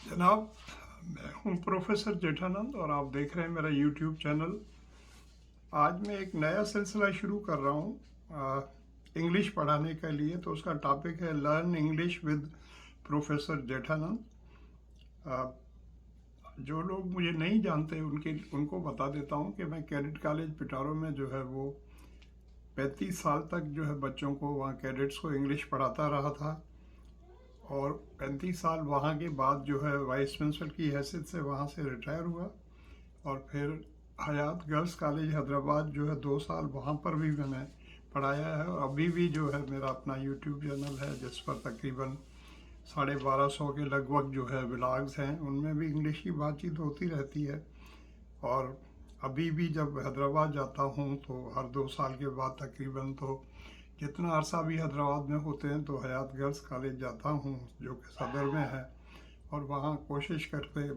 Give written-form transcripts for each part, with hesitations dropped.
जनाब, मैं हूं प्रोफेसर जेठानंद और आप देख रहे हैं मेरा यूट्यूब चैनल। आज मैं एक नया सिलसिला शुरू कर रहा हूं इंग्लिश पढ़ाने के लिए। तो उसका टॉपिक है learn English with professor Jethanand. आ, जो लोग मुझे नहीं जानते उनको बता देता हूं कि मैं कैडेट कॉलेज पिटारो में जो है वो 35 साल तक जो है बच्चों को, वहाँ कैडेट्स को इंग्लिश पढ़ाता रहा था। और 35 साल वहाँ के बाद जो है वाइस प्रिंसिपल की हैसियत से वहाँ से रिटायर हुआ। और फिर हयात गर्ल्स कॉलेज हैदराबाद जो है 2 साल वहाँ पर भी मैंने पढ़ाया है। और अभी भी जो है मेरा अपना यूट्यूब चैनल है जिस पर तकरीबन 1250 के लगभग जो है व्लॉग्स हैं, उनमें भी इंग्लिश की बातचीत होती रहती है। और अभी भी जब हैदराबाद जाता हूँ तो हर 2 साल के बाद तकरीबन, तो जितना अरसा भी हैदराबाद में होते हैं, तो हयात गर्ल्स कॉलेज जाता हूँ जो कि सदर में है। और वहाँ कोशिश करते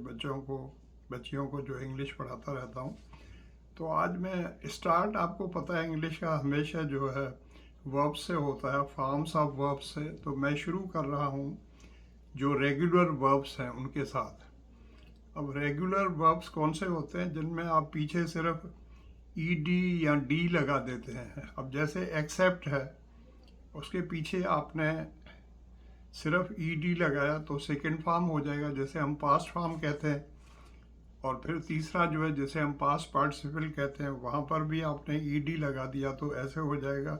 बच्चियों को जो इंग्लिश पढ़ाता रहता हूँ। तो आज मैं स्टार्ट, आपको पता है इंग्लिश का हमेशा जो है वर्ब से होता है, फॉर्म्स ऑफ वर्ब से। तो मैं शुरू कर रहा हूँ जो रेगुलर वर्ब्स हैं उनके साथ। अब रेगुलर वर्ब्स कौन से होते हैं? जिनमें आप पीछे सिर्फ ईडी या डी लगा देते हैं। अब जैसे एक्सेप्ट है, उसके पीछे आपने सिर्फ ईडी लगाया तो सेकंड फॉर्म हो जाएगा, जैसे हम पास्ट फॉर्म कहते हैं। और फिर तीसरा जो है जैसे हम पास्ट पार्टिसिपल कहते हैं, वहाँ पर भी आपने ईडी लगा दिया तो ऐसे हो जाएगा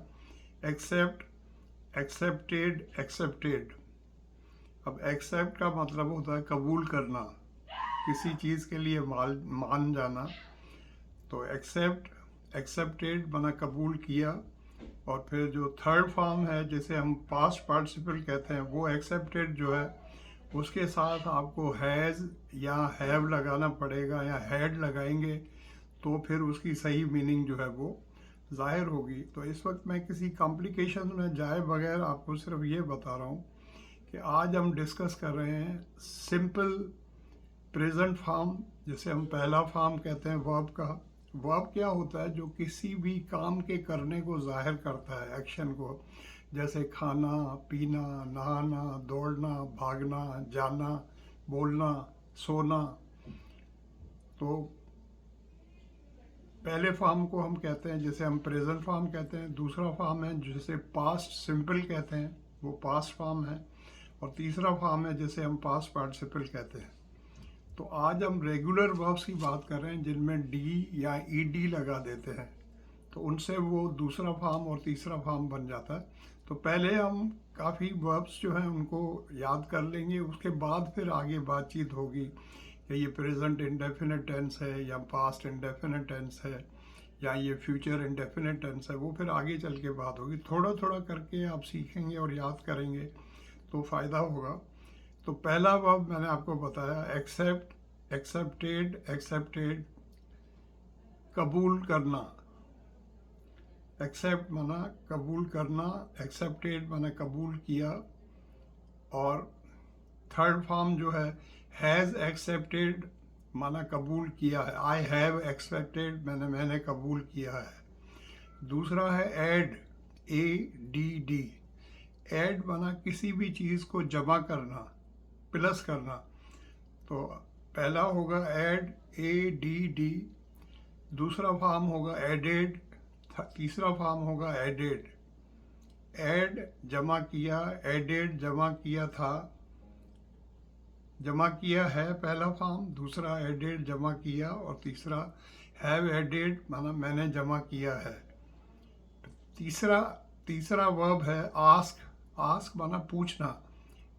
एक्सेप्ट, एक्सेप्टेड, एक्सेप्टेड। अब एक्सेप्ट का मतलब होता है कबूल करना, किसी चीज़ के लिए मान जाना। तो एक्सेप्ट, एक्सेप्टेड बना कबूल किया। और फिर जो थर्ड फॉर्म है जिसे हम पास्ट पार्टिसिपल कहते हैं, वो एक्सेप्टेड जो है उसके साथ आपको हैज़ या हैव लगाना पड़ेगा, या हैड लगाएंगे तो फिर उसकी सही मीनिंग जो है वो जाहिर होगी। तो इस वक्त मैं किसी कॉम्प्लिकेशन में जाए बगैर आपको सिर्फ ये बता रहा हूँ कि आज हम डिस्कस कर रहे हैं सिंपल प्रेजेंट फॉर्म, जिसे हम पहला फॉर्म कहते हैं वर्ब का। वर्ब क्या होता है? जो किसी भी काम के करने को जाहिर करता है, एक्शन को, जैसे खाना, पीना, नहाना, दौड़ना, भागना, जाना, बोलना, सोना। तो पहले फॉर्म को हम कहते हैं जिसे हम प्रेजेंट फॉर्म कहते हैं। दूसरा फॉर्म है जिसे पास्ट सिंपल कहते हैं, वो पास्ट फॉर्म है। और तीसरा फॉर्म है जिसे हम पास्ट पार्टिसिपल कहते हैं। तो आज हम रेगुलर वर्ब्स की बात कर रहे हैं जिनमें डी या ईडी लगा देते हैं, तो उनसे वो दूसरा फॉर्म और तीसरा फॉर्म बन जाता है। तो पहले हम काफ़ी वर्ब्स जो हैं उनको याद कर लेंगे, उसके बाद फिर आगे बातचीत होगी कि ये प्रेजेंट इंडेफिनिट टेंस है या पास्ट इंडेफिनिट टेंस है या ये फ्यूचर इंडेफिनिट टेंस है। वो फिर आगे चल के बात होगी। थोड़ा थोड़ा करके आप सीखेंगे और याद करेंगे तो फ़ायदा होगा। तो पहला वर्ब मैंने आपको बताया एक्सेप्ट, एक्सेप्टेड, एक्सेप्टेड कबूल करना। एक्सेप्ट माना कबूल करना, एक्सेप्टेड माना कबूल किया। और थर्ड फॉर्म जो है हैज़ एक्सेप्टेड माना कबूल किया है। आई हैव एक्सेप्टेड मैंने कबूल किया है। दूसरा है add, A D D. Add माना किसी भी चीज़ को जमा करना, प्लस करना। तो पहला होगा ऐड, ए डी डी। दूसरा फॉर्म होगा एडेड। तीसरा फॉर्म होगा एडेड। ऐड जमा किया, एडेड जमा किया था, जमा किया है पहला फॉर्म। दूसरा एडेड जमा किया। और तीसरा हैव एडेड माना मैंने जमा किया है। तीसरा तीसरा वर्ब है आस्क। आस्क माना पूछना,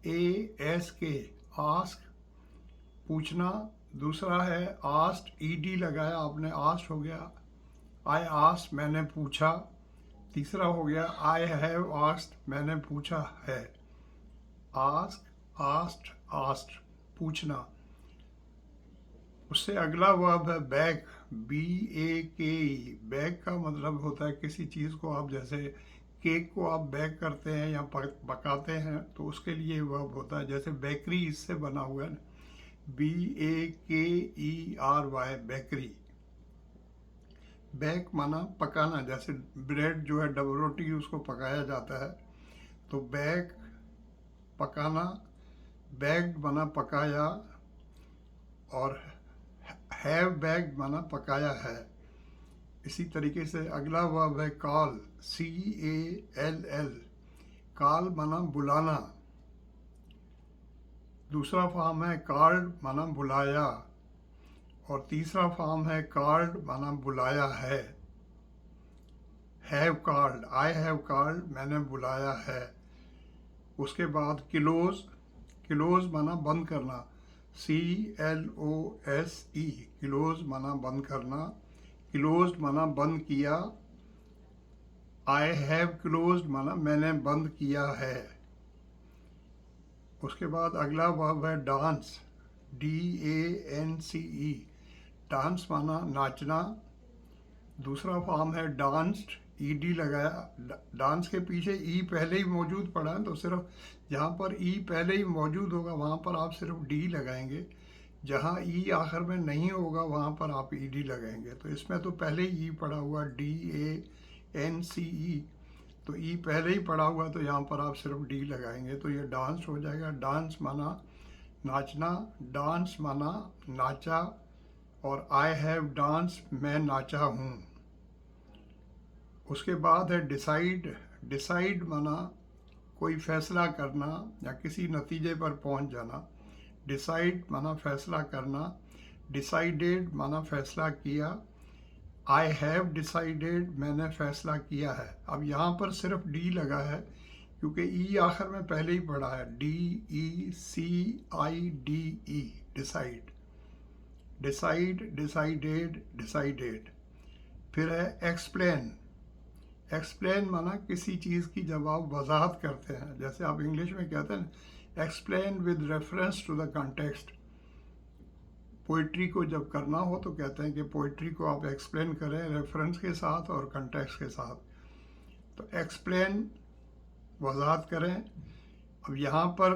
ए एस के, आस्क पूछना। दूसरा है आस्ट, ईडी लगाया आपने, आस्ट हो गया। आई आस्ट मैंने पूछा। तीसरा हो गया आई हैव आस्ट मैंने पूछा है। आस्क, आस्ट, आस्ट पूछना। उससे अगला वर्ब है back, B A K E. Back का मतलब होता है किसी चीज़ को आप, जैसे केक को आप बेक करते हैं या पकाते हैं, तो उसके लिए वर्ब होता है। जैसे बेकरी इससे बना हुआ है, B A K E R Y, bakery. Bake माना पकाना, जैसे ब्रेड जो है, डबल रोटी, उसको पकाया जाता है। तो बेक पकाना, बेक्ड बना पकाया, और हैव बैग माना पकाया है। इसी तरीके से अगला वर्ब है कॉल, CALL, कॉल माना बुलाना। दूसरा फॉर्म है कॉल्ड माना बुलाया, और तीसरा फॉर्म है कॉल्ड माना बुलाया है। Have called, I have called, मैंने बुलाया है। उसके बाद क्लोज, क्लोज माना बंद करना, CLOSE, क्लोज माना बंद करना, क्लोज्ड माना बंद किया। आई हैव क्लोज्ड माना मैंने बंद किया है। उसके बाद अगला वर्ब है डांस, DANCE, डांस माना नाचना। दूसरा फॉर्म है डांस्ड, ED लगाया। डांस के पीछे ई पहले ही मौजूद पड़ा है, तो सिर्फ जहाँ पर ई पहले ही मौजूद होगा वहाँ पर आप सिर्फ डी लगाएंगे। जहाँ ई आखिर में नहीं होगा वहाँ पर आप ED लगाएंगे। तो इसमें तो पहले ही ई पड़ा हुआ, DANCE, तो ई पहले ही पड़ा हुआ, तो यहाँ पर आप सिर्फ डी लगाएंगे, तो ये डांस हो जाएगा। डांस माना नाचना, डांस माना नाचा, और आई हैव डांस, मैं नाचा हूँ। उसके बाद है डिसाइड, डिसाइड माना कोई फैसला करना या किसी नतीजे पर पहुँच जाना। डिसाइड माना फैसला करना, डिसाइडेड माना फैसला किया। आई हैव डिसाइडेड, मैंने फैसला किया है। अब यहाँ पर सिर्फ डी लगा है क्योंकि ई आखिर में पहले ही पड़ा है, DECIDE, decide, decide, decided, decided. फिर है एक्सप्लेन, एक्सप्लेन माना किसी चीज़ की जब आप वजाहत करते हैं, जैसे आप इंग्लिश में कहते हैं explain with reference to the context. Poetry को जब करना हो तो कहते हैं कि पोइट्री को आप एक्सप्लेन करें रेफरेंस के साथ और कंटेक्स्ट के साथ। तो एक्सप्लेन वजाहत करें। अब यहाँ पर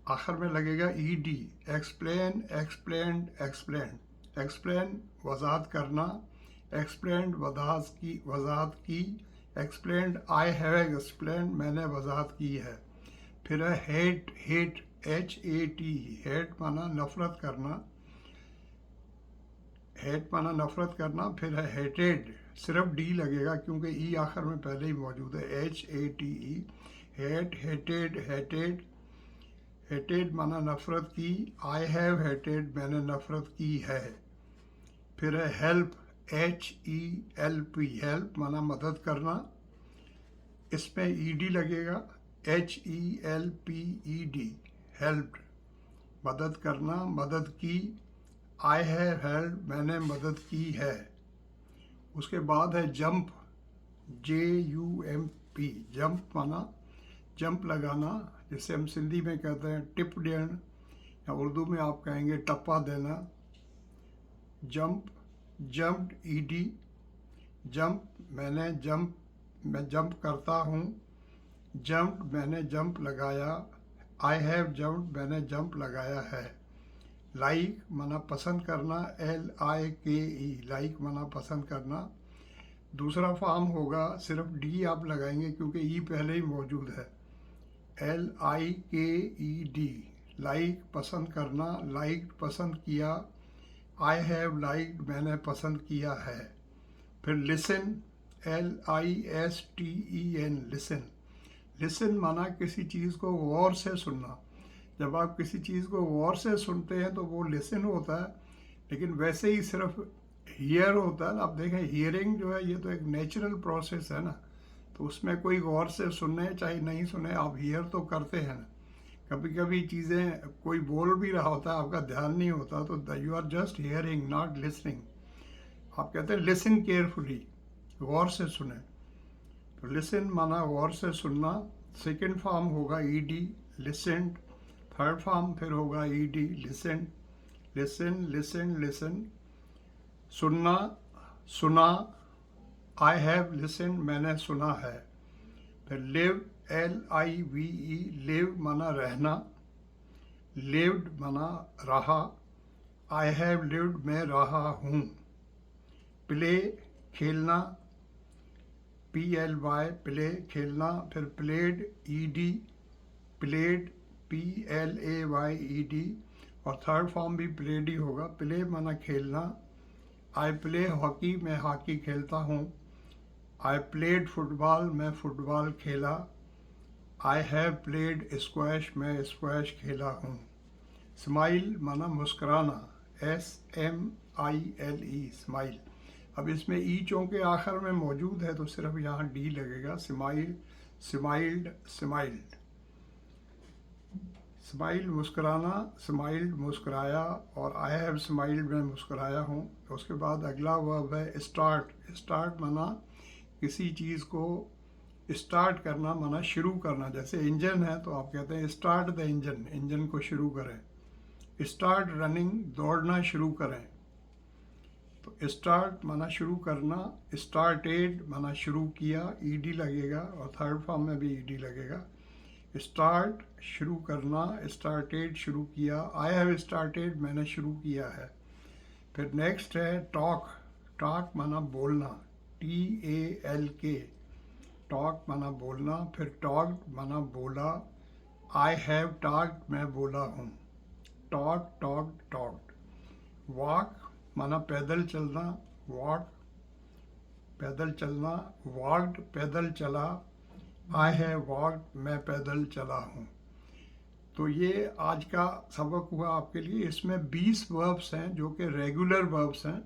आखिर में लगेगा ED, explain, explained, explained. Explain वजाहत करना, एक्सप्लेन्ड वजाहत की, एक्सप्लेन्ड आई हैव एक्सप्लेन्ड, मैंने वजाहत की है। फिर है हेट, हेट, HAT, हेट माना नफरत करना, हेट माना नफरत करना। फिर है हेटेड, सिर्फ डी लगेगा क्योंकि ई आखिर में पहले ही मौजूद है, HATE, hate, hated, hated. Hated माना नफरत की, आई हैव हेटेड, मैंने नफरत की है। फिर है हेल्प, HELP, हेल्प माना मदद करना, इसमें ED लगेगा, HELPED, हेल्प्ड, मदद करना, मदद की। आई हैव हेल्प, मैंने मदद की है। उसके बाद है जंप, JUMP, जंप माना जंप लगाना, जिसे हम सिंधी में कहते हैं टिप देना, या उर्दू में आप कहेंगे टप्पा देना। जंप, जंप्ड, ED, जंप मैंने जंप, मैं जंप करता हूँ। जंप्ड, मैंने जंप लगाया। आई हैव जंप्ड, मैंने जंप लगाया है। लाइक माना पसंद करना, LIKE, लाइक माना पसंद करना। दूसरा फॉर्म होगा, सिर्फ डी आप लगाएंगे क्योंकि ई पहले ही मौजूद है, LIKED, लाइक पसंद करना, लाइक पसंद किया। आई हैव लाइक्ड, मैंने पसंद किया है। फिर लिसन, LISTEN, लिसन, लिसन माना किसी चीज़ को गौर से सुनना। जब आप किसी चीज़ को गौर से सुनते हैं तो वो लिसन होता है, लेकिन वैसे ही सिर्फ हियर होता है। आप देखें हियरिंग जो है ये तो एक नेचुरल प्रोसेस है ना, तो उसमें कोई गौर से सुने चाहे नहीं सुने आप हियर तो करते हैं ना। कभी कभी चीज़ें कोई बोल भी रहा होता है, आपका ध्यान नहीं होता, तो you are just hearing not listening. आप कहते हैं लिसन केयरफुली, गौर से सुने। तो लिसन माना गौर से सुनना। सेकेंड फॉर्म होगा ED, लिसनड। थर्ड फॉर्म फिर होगा ED, listen, listen, listen, listen. सुनना, सुना, आई हैव लिसन, मैंने सुना है। फिर लिव, LIVE, लिव माना रहना, लिव्ड माना रहा। आई हैव लिव्ड, मैं रहा हूँ। प्ले, खेलना, PLY, प्ले, खेलना। फिर प्लेड, ED, प्लेड, PLAYED, और थर्ड फॉर्म भी प्लेड ही होगा। प्ले माना खेलना। आई प्ले हॉकी, मैं हॉकी खेलता हूँ। आई प्लेड फुटबॉल, मैं फुटबॉल खेला। आई हैव प्लेड स्क्वैश, मैं स्क्वैश खेला हूँ। स्माइल माना मुस्कुराना। SMILE, smile. अब इसमें ई चौके आखिर में मौजूद है तो सिर्फ यहाँ डी लगेगा। Smile, smiled, smiled. स्माइल मुस्कुराना, स्माइल्ड मुस्कुराया, और आई हैव स्माइल्ड मैं मुस्कुराया हूँ। उसके बाद अगला वर्ब है स्टार्ट। स्टार्ट माना किसी चीज़ को स्टार्ट करना, माना शुरू करना। जैसे इंजन है तो आप कहते हैं स्टार्ट द इंजन, इंजन को शुरू करें। स्टार्ट रनिंग, दौड़ना शुरू करें। तो स्टार्ट माना शुरू करना। स्टार्टेड माना शुरू किया, ईडी लगेगा, और थर्ड फॉर्म में भी ईडी लगेगा। स्टार्ट शुरू करना, स्टार्टेड शुरू किया। आई हैव स्टार्टेड मैंने शुरू किया है। फिर नेक्स्ट है टॉक। टॉक माना बोलना, TALK, टॉक माना बोलना। फिर टॉक माना बोला। आई हैव टॉक्ड मैं बोला हूँ। Talk, talk, talked. वॉक माना पैदल चलना। वॉक पैदल चलना। वॉक्ड पैदल चला। आई हैव वॉक्ड मैं पैदल चला हूँ। तो ये आज का सबक हुआ आपके लिए। इसमें 20 वर्ब्स हैं जो कि रेगुलर वर्ब्स हैं।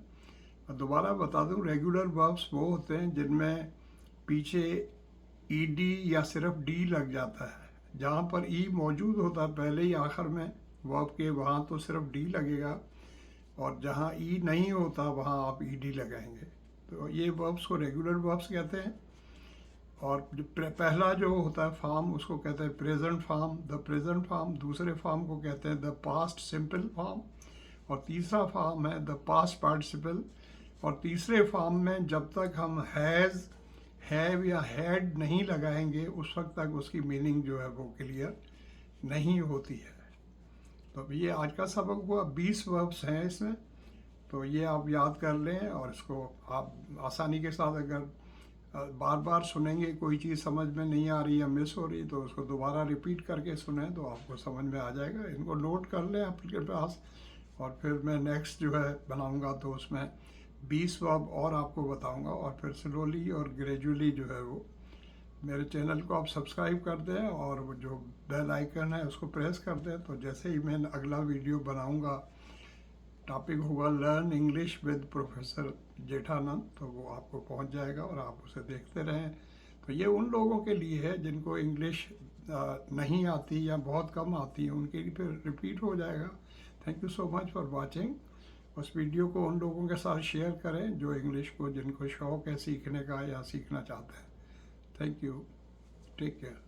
और दोबारा बता दूं, रेगुलर वर्ब्स वो होते हैं जिनमें पीछे ईडी या सिर्फ डी लग जाता है। जहाँ पर ई मौजूद होता है पहले ही आखिर में वर्ब के, वहाँ तो सिर्फ डी लगेगा, और जहाँ ई नहीं होता वहाँ आप ईडी लगाएंगे। तो ये वर्ब्स को रेगुलर वर्ब्स कहते हैं। और जो पहला जो होता है फॉर्म उसको कहते हैं present form, the present form. दूसरे फॉर्म को कहते हैं द पास्ट सिंपल फॉर्म। और तीसरा फॉर्म है द पास्ट पार्टिसिपल। और तीसरे फॉर्म में जब तक हम हैज़, हैव या हैड नहीं लगाएंगे उस वक्त तक उसकी मीनिंग जो है वो क्लियर नहीं होती है। तो ये आज का सबक हुआ। 20 वर्ब्स हैं इसमें, तो ये आप याद कर लें, और इसको आप आसानी के साथ अगर बार बार सुनेंगे, कोई चीज़ समझ में नहीं आ रही या मिस हो रही तो उसको दोबारा रिपीट करके सुने तो आपको समझ में आ जाएगा। इनको नोट कर लें आपके पास, और फिर मैं नेक्स्ट जो है बनाऊंगा तो उसमें 20 वर्ब और आपको बताऊंगा। और फिर स्लोली और ग्रेजुअली जो है वो मेरे चैनल को आप सब्सक्राइब कर दें, और वो जो बेल आइकन है उसको प्रेस कर दें, तो जैसे ही मैं अगला वीडियो बनाऊंगा, टॉपिक होगा learn English with professor Jethanand, तो वो आपको पहुंच जाएगा और आप उसे देखते रहें। तो ये उन लोगों के लिए है जिनको इंग्लिश नहीं आती या बहुत कम आती है, उनके लिए फिर रिपीट हो जाएगा। Thank you so much for watching. उस वीडियो को उन लोगों के साथ शेयर करें जो इंग्लिश को, जिनको शौक़ है सीखने का या सीखना चाहते हैं। Thank you. Take care.